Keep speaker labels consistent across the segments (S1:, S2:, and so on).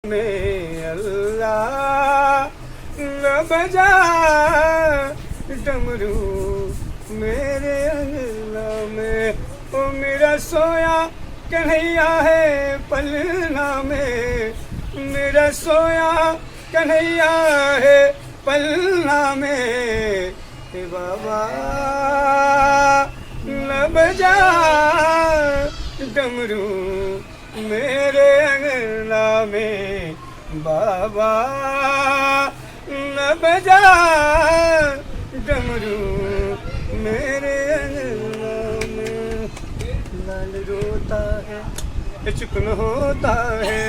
S1: में अल्लाह न बजा डमरू मेरे अंगना में। ओ मेरा सोया कन्हैया है पलना में, मेरा सोया कन्हैया है पलना में। हे बाबा न बजा डमरू मेरे अंगना में, बाबा न बजा डमरू मेरे अंगना में। लाल रोता है चुप न होता है,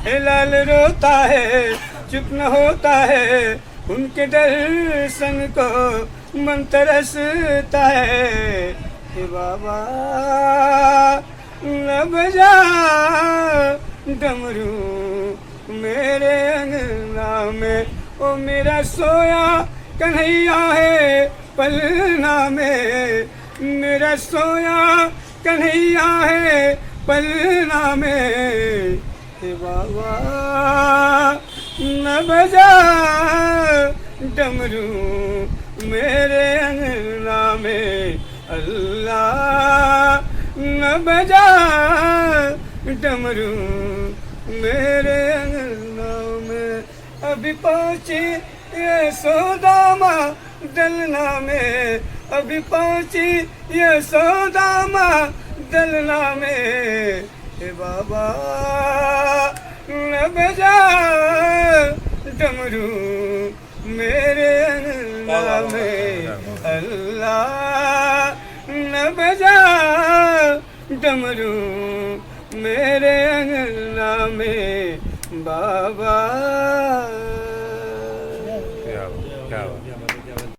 S1: हे लाल रोता है चुप न होता है, उनके दर्शन को मन तरसता है। हे बाबा न बजा डमरू मेरे अंगना में। ओ मेरा सोया कन्हैया है पलना में, मेरा सोया कन्हैया है पलना में। हे बाबा न बजा डमरू मेरे अंगना में, अल्लाह न बजा डमरू मेरे अंगना में। अभी पहुंची यशोदामा दलना में, अभी पहुंची यशोदामा दलना में। हे बाबा न बजा डमरू मेरे अंगना में, अल्लाह न बजा डमरू मेरे अंगना में, बाबा।